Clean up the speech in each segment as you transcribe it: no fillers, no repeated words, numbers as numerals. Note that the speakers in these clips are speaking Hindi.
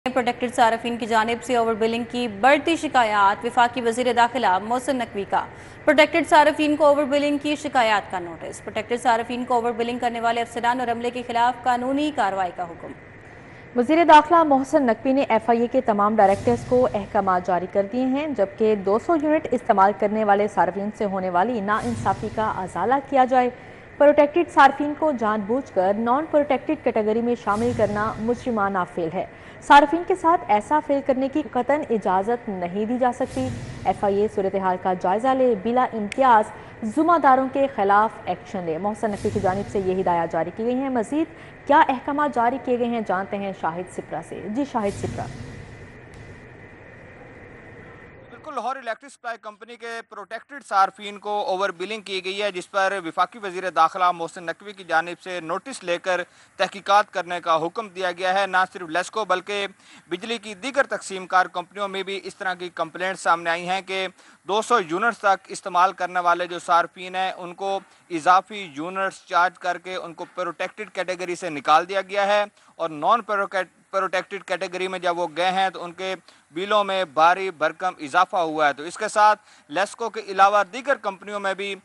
प्रोटेक्टेड सार्फिन की जानिब से ओवर बिलिंग की बढ़ती शिकायत। वफाकी वजीर दाखिला मोहसिन नकवी का प्रोटेक्टेड सार्फिन को ओवर बिलिंग की शिकायत का नोटिस। प्रोटेक्टेड सार्फिन को ओवर बिलिंग करने वाले अफसरान और अमले के खिलाफ कानूनी कार्रवाई का हुक्म। वज़ीर दाखिला मोहसिन नकवी ने FIA के तमाम डायरेक्टर्स को अहकाम जारी कर दिए हैं, जबकि 200 यूनिट इस्तेमाल करने वाले सार्फिन से होने वाली नाइंसाफ़ी का अजाला किया जाए। प्रोटेक्टेड सार्फिन को जानबूझकर नॉन प्रोटेक्टेड कैटेगरी में शामिल करना मुजरिमाना फेल है। सार्फिन के साथ ऐसा फेल करने की कतन इजाज़त नहीं दी जा सकती। FIA सूरत हाल का जायजा ले, बिला इम्तियाज जुम्मेदारों के खिलाफ एक्शन ले। मोहसिन नकवी की जानिब से ये हिदायत जारी की गई हैं। मजीद क्या अहकाम जारी किए गए हैं, जानते हैं शाहिद सिप्रा से। जी Shahid Sipra. Lahore electric supply company के प्रोटेक्टेड सार्फिन को ओवर बिलिंग की गई है, जिस पर वफाकी वजीर दाखिला मोहसिन नकवी की जानिब से नोटिस लेकर तहकीकात करने का हुक्म दिया गया है। ना सिर्फ लेस्को बल्कि बिजली की दीगर तकसीम कार कंपनियों में भी इस तरह की कंप्लेंट सामने आई हैं कि 200 यूनिट्स तक इस्तेमाल करने वाले जो सार्फिन हैं उनको इजाफी यूनिट्स चार्ज करके उनको प्रोटेक्टेड कैटेगरी से निकाल दिया गया है, और नॉन प्रोटेक्टेड कैटेगरी में जब वो गए हैं तो उनके बिलों में भारी भरकम इजाफा हुआ है। तो इसके साथ लेस्को के अलावा दीगर कंपनियों में भी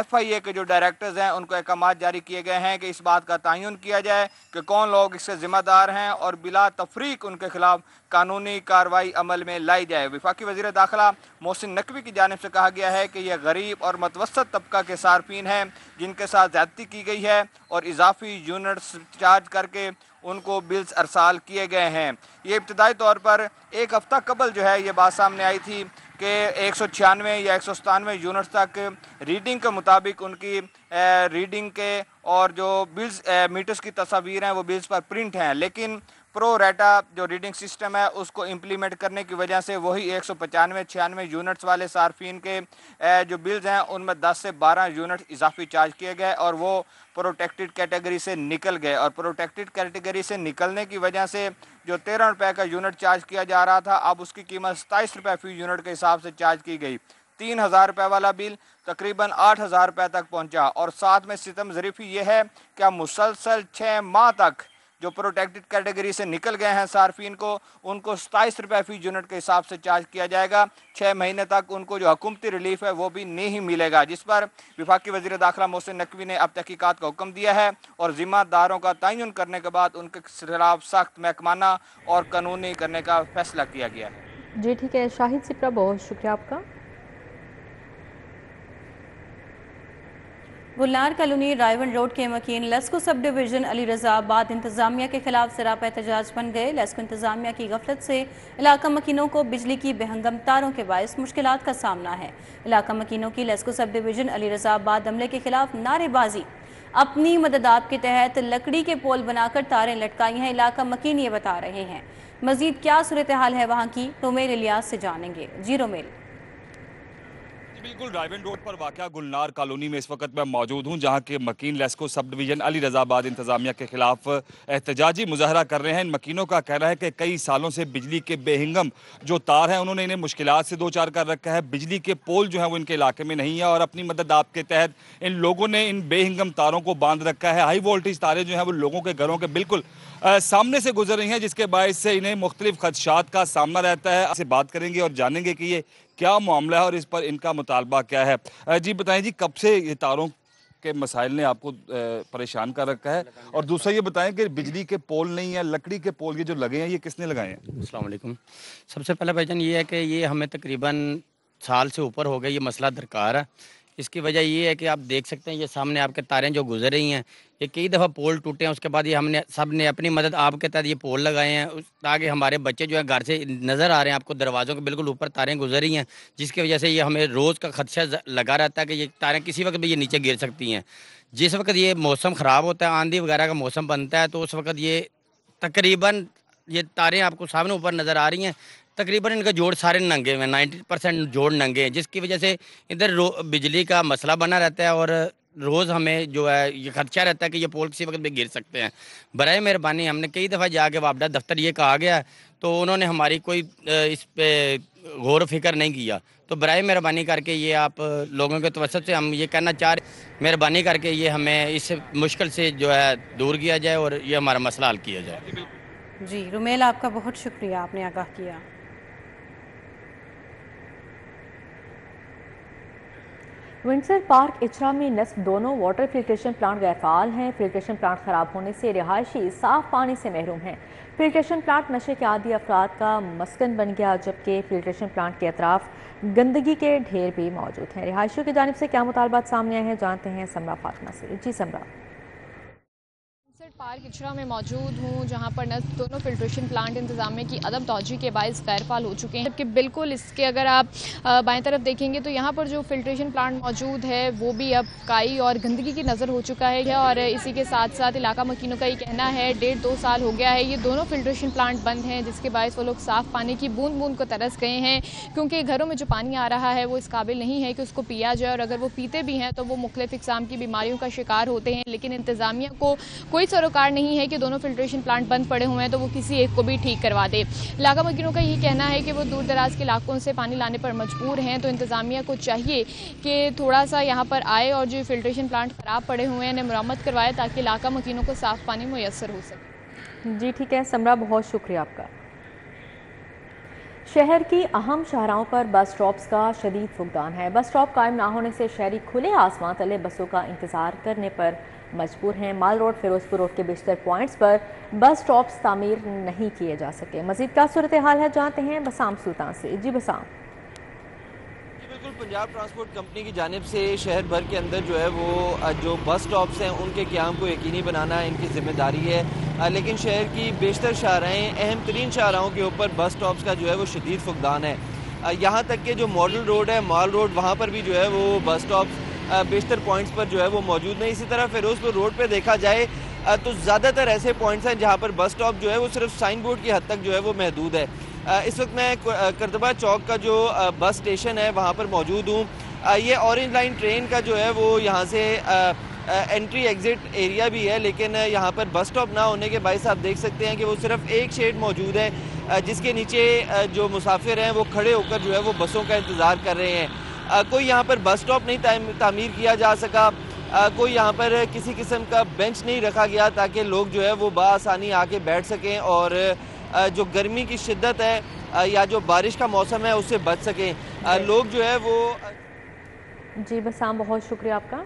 FIA के जो डायरेक्टर्स हैं उनको अहकाम जारी किए गए हैं कि इस बात का तयन किया जाए कि कौन लोग इससे ज़िम्मेदार हैं और बिला तफरीक उनके खिलाफ कानूनी कार्रवाई अमल में लाई जाए। वफाकी वज़ीर दाखिला मोहसिन नकवी की जानिब से कहा गया है कि यह गरीब और मतवसत तबका के सार्फिन हैं जिनके साथ ज़्यादती की गई है और इजाफी यूनिट्स चार्ज करके उनको बिल्स अरसाल किए गए हैं। ये इब्तदाई तौर पर एक हफ़्ता कबल जो है ये बात सामने आई थी कि 196 या 197 यूनिट्स तक रीडिंग के मुताबिक उनकी रीडिंग के और जो बिल्स मीटर्स की तस्वीर हैं वो बिल्स पर प्रिंट हैं, लेकिन प्रो रेटा जो रीडिंग सिस्टम है उसको इम्प्लीमेंट करने की वजह से वही 195-96 यूनिट्स वाले सार्फिन के जो बिल्स हैं उनमें 10 से 12 यूनिट इजाफी चार्ज किए गए और वो प्रोटेक्टेड कैटेगरी से निकल गए। और प्रोटेक्टेड कैटेगरी से निकलने की वजह से जो 13 रुपये का यूनिट चार्ज किया जा रहा था, अब उसकी कीमत 27 रुपये फी यूनिट के हिसाब से चार्ज की गई। 3000 रुपये वाला बिल तकरीबन 8000 रुपये तक पहुंचा। और साथ में सितम ज़रीफ़ी ये है कि अब मुसलसल 6 माह तक जो प्रोटेक्टेड कैटेगरी से निकल गए हैं सार्फिन को उनको 27 रुपये फी यूनिट के हिसाब से चार्ज किया जाएगा। 6 महीने तक उनको जो हुकूमती रिलीफ है वो भी नहीं मिलेगा, जिस पर वफाकी वज़ीर दाखिला मोहसिन नकवी ने अब तहकीकात का हुक्म दिया है और ज़िम्मेदारों का तयन करने के बाद उनके खिलाफ सख्त महकमाना और कानूनी करने का फैसला किया गया है। जी ठीक है शाहिद सिप्रा, बहुत शुक्रिया आपका। गुलनार कॉलोनी रायवन रोड के मकीन लेस्को सब डिवीजन अली रजा बाद इंतजामिया के खिलाफ सरापा एहतजाज बन गए। लेस्को इंतजामिया की गफलत से इलाका मकीनों को बिजली की बेहंगम तारों के बायस मुश्किलात का सामना है। इलाका मकीनों की लेस्को सब डिवीजन अली रजा बाद हमले के खिलाफ नारेबाजी। अपनी मदद आप के तहत लकड़ी के पोल बनाकर तारें लटकाई हैं। इलाका मकीन ये बता रहे हैं। मजीद क्या सूरत हाल है वहाँ की, रोमेल इलियास से जानेंगे। जी रोमेल। बिल्कुल रायवन रोड पर वाक़या गुलनार कॉलोनी में इस वक्त मैं मौजूद हूं, जहां के मकीन लेस्को सब डिवीज़न अली रज़ाबाद इंतज़ामिया के खिलाफ एहतजाजी मुजाहरा कर रहे हैं। इन मकीनों का कहना है कि कई सालों से बिजली के बेहिंगम जो तार हैं उन्होंने इन्हें मुश्किलात से दो चार कर रखा है। बिजली के पोल जो हैं वो इनके इलाके में नहीं है और अपनी मदद आपके तहत इन लोगों ने इन बेहिंगम तारों को बांध रखा है। हाई वोल्टेज तारें जो हैं वो लोगों के घरों के बिल्कुल सामने से गुजर रही हैं, जिसके बायस से इन्हें मुख्तलिफ खदशात का सामना रहता है। आपसे बात करेंगे और जानेंगे कि ये क्या मामला है और इस पर इनका मुतालबा क्या है। जी बताएं जी, कब से ये तारों के मसाइल ने आपको परेशान कर रखा है? और दूसरा ये बताएं कि बिजली के पोल नहीं है, लकड़ी के पोल ये जो लगे हैं ये किसने लगाए हैं? अस्सलाम वालेकुम। सबसे पहला पहचान ये है कि ये हमें तकरीबन साल से ऊपर हो गया ये मसला दरकार है। इसकी वजह ये है कि आप देख सकते हैं ये सामने आपके तारें जो गुजर रही हैं, ये कई दफ़ा पोल टूटे हैं। उसके बाद ये हमने सब ने अपनी मदद आपके तहत ये पोल लगाए हैं ताकि हमारे बच्चे जो है घर से नज़र आ रहे हैं, आपको दरवाज़ों के बिल्कुल ऊपर तारें गुजर रही हैं, जिसकी वजह से ये हमें रोज़ का खदशा लगा रहता है कि ये तारें किसी वक्त भी ये नीचे गिर सकती हैं। जिस वक्त ये मौसम ख़राब होता है, आंधी वगैरह का मौसम बनता है, तो उस वक्त ये तकरीबन ये तारें आपको सामने ऊपर नज़र आ रही हैं, तकरीबन इनका जोड़ सारे नंगे हुए हैं, 90% जोड़ नंगे हैं, जिसकी वजह से इधर बिजली का मसला बना रहता है और रोज़ हमें जो है ये खदशा रहता है कि ये पोल किसी वक्त भी गिर सकते हैं। बराए मेहरबानी हमने कई दफ़ा जाके वापडा दफ्तर ये कहा गया तो उन्होंने हमारी कोई इस पे गौर फिक्र नहीं किया। तो बराए मेहरबानी करके ये आप लोगों के तवज्जुह से हम ये कहना चाह रहे, मेहरबानी करके ये हमें इस मुश्किल से जो है दूर किया जाए और ये हमारा मसला हल किया जाए। जी रुमेल, आपका बहुत शुक्रिया, आपने आगाह किया। विंडसर पार्क इचरा में नस्ब दोनों वाटर फिल्ट्रेशन प्लांट गैरफाल हैं। फिल्ट्रेशन प्लांट खराब होने से रिहायशी साफ पानी से महरूम हैं। फिल्ट्रेशन प्लांट नशे के आदी अफराद का मस्कन बन गया, जबकि फिल्ट्रेशन प्लांट के अतराफ गंदगी के ढेर भी मौजूद हैं। रिहायशियों की जानिब से क्या मुतालबात सामने आए हैं, जानते हैं समरा फातिमा से। जी समरा। पार्क इचरा में मौजूद हूँ, जहाँ पर न दोनों फिल्ट्रेशन प्लांट इंतजामिया की अदम तौजी के बायस गैरफाल हो चुके हैं, जबकि बिल्कुल इसके अगर आप बाएं तरफ देखेंगे तो यहाँ पर जो फिल्ट्रेशन प्लांट मौजूद है वो भी अब काई और गंदगी की नज़र हो चुका है। और इसी के साथ साथ इलाका मकीनों का ये कहना है 1.5-2 साल हो गया है ये दोनों फिल्ट्रेशन प्लांट बंद हैं, जिसके बायस वो लोग साफ़ पानी की बूंद बूंद को तरस गए हैं, क्योंकि घरों में जो पानी आ रहा है वो इस काबिल नहीं है कि उसको पिया जाए, और अगर वो पीते भी हैं तो वो मुख्तलिफ इक़साम की बीमारियों का शिकार होते हैं। लेकिन इंतज़ामिया को कोई सरोकार नहीं है कि दोनों फिल्ट्रेशन प्लांट बंद पड़े हुए हैं तो वो किसी एक को भी ठीक करवा दे। इलाका मकीनों का ये कहना है कि वो दूर दराज के इलाकों से पानी लाने पर मजबूर हैं, तो इंतज़ामिया को चाहिए कि थोड़ा सा यहाँ पर आए और जो फिल्ट्रेशन प्लांट ख़राब पड़े हुए हैं इन्हें मरम्मत करवाए, ताकि इलाका मकीनों को साफ़ पानी मुयस्सर हो सके। जी ठीक है समरा, बहुत शुक्रिया आपका। शहर की अहम शाहराहों पर बस स्टॉप्स का शदीद फुकदान है। बस स्टॉप कायम ना होने से शहरी खुले आसमान तले बसों का इंतजार करने पर मजबूर हैं। माल रोड, फिरोजपुर रोड के बेशतर पॉइंट्स पर बस स्टॉप्स तामीर नहीं किए जा सके। मजीद क्या सूरत हाल है, जानते हैं बसाम सुल्तान से। जी बसाम। बिल्कुल, पंजाब ट्रांसपोर्ट कंपनी की जानिब से शहर भर के अंदर जो है वो जो बस स्टॉप्स हैं उनके क़याम को यकीनी बनाना इनकी जिम्मेदारी है, लेकिन शहर की बेशतर शाहराएँ, अहम तरीन शाहराहों के ऊपर बस स्टॉप्स का जो है वो शदीद फुकदान है। यहाँ तक कि जो मॉडल रोड है, माल रोड, वहाँ पर भी जो है वो बस स्टॉप्स बेशतर पॉइंट्स पर जो है वो मौजूद नहीं। इसी तरह फिरोजपुर रोड पे देखा जाए तो ज़्यादातर ऐसे पॉइंट्स हैं जहाँ पर बस स्टॉप जो है वो सिर्फ साइन बोर्ड की हद तक जो है वो महदूद है। इस वक्त मैं करतबा चौक का जो बस स्टेशन है वहाँ पर मौजूद हूँ। ये ऑरेंज लाइन ट्रेन का जो है वो यहाँ से एंट्री एग्ज़िट एरिया भी है, लेकिन यहाँ पर बस स्टॉप ना होने के बायस आप देख सकते हैं कि वो सिर्फ एक शेड मौजूद है, जिसके नीचे जो मुसाफिर हैं वो खड़े होकर जो है वो बसों का इंतज़ार कर रहे हैं। कोई यहाँ पर बस स्टॉप नहीं तामीर किया जा सका, कोई यहाँ पर किसी किस्म का बेंच नहीं रखा गया ताकि लोग जो है वो बआसानी आके बैठ सकें और जो गर्मी की शिद्दत है या जो बारिश का मौसम है उससे बच सकें लोग जो है वो। जी बसाम, बहुत शुक्रिया आपका।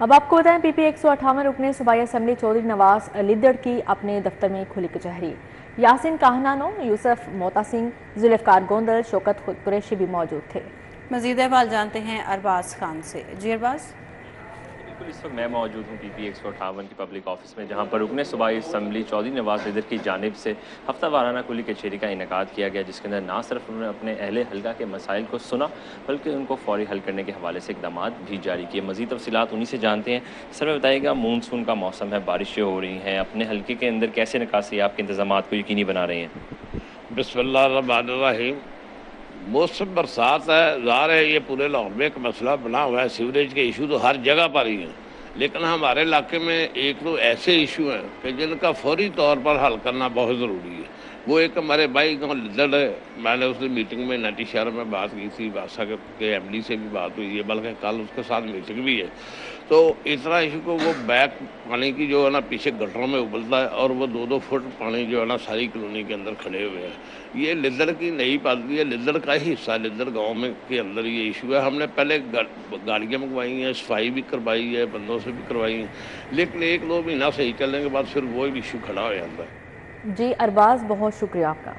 अब आपको बताएं, पीपी 158 रुकने सूबाई असम्बली चौधरी नवाज लिद्दड़ की अपने दफ्तर में खुली कचहरी। यासिन काहनानो, यूसुफ मोता सिंह, जुल्फ़िकार गोंदल, शौकत कुरैशी भी मौजूद थे। मज़ीद अहवाल जानते हैं अरबाज खान से। जी अरबाज। बिल्कुल, इस वक्त मैं मौजूद हूँ पीपी 158 की पब्लिक ऑफिस में, जहाँ पर रुकने सूबाई असम्बली चौधरी नवाज लिद्दड़ की जानिब से हफ्ता वाराना खुली कचहरी का इनेकाद किया गया, जिसके अंदर ना सिर्फ उन्होंने अपने अहले हल्का के मसाइल को सुना बल्कि उनको फौरी हल करने के हवाले से इकदाम भी जारी किए। मज़ीद तफसीलात उन्हीं से जानते हैं। सर में बताइएगा, मानसून का मौसम है, बारिशें हो रही हैं, अपने हल्के के अंदर कैसे निकासी आपके इंतजाम को यकीनी बना रहे हैं? बिस्मिल्लाहिर्रहमानिर्रहीम। मौसम बरसात है, ज़ाहिर है ये पूरे लाहौर में एक मसला बना हुआ है। सीवरेज के इशू तो हर जगह पर ही हैं, लेकिन हमारे इलाके में एक तो ऐसे इशू हैं कि जिनका फौरी तौर पर हल करना बहुत ज़रूरी है। वो एक हमारे भाई गाँव लिद्दड़ है, मैंने उससे मीटिंग में नटी शहर में बात की थी, बादशाह के MD से भी बात हुई है, बल्कि कल उसके साथ मीटिंग भी है। तो इतना इशू को वो बैक पानी की जो है ना पीछे गटरों में उबलता है और वो 2-2 फुट पानी जो है ना सारी कॉलोनी के अंदर खड़े हुए हैं। ये लिद्दड़ की नई पादरी है, लिद्दड़ का ही हिस्सा, लिद्दड़ गाँव में के अंदर ये इशू है। हमने पहले गाड़ियाँ मंगवाई हैं, सफाई भी करवाई है, बंदों से भी करवाई है, लेकिन 1-2 महीना सही चलने के बाद फिर वो इशू खड़ा हो जाता है। जी अरबाज, बहुत शुक्रिया आपका।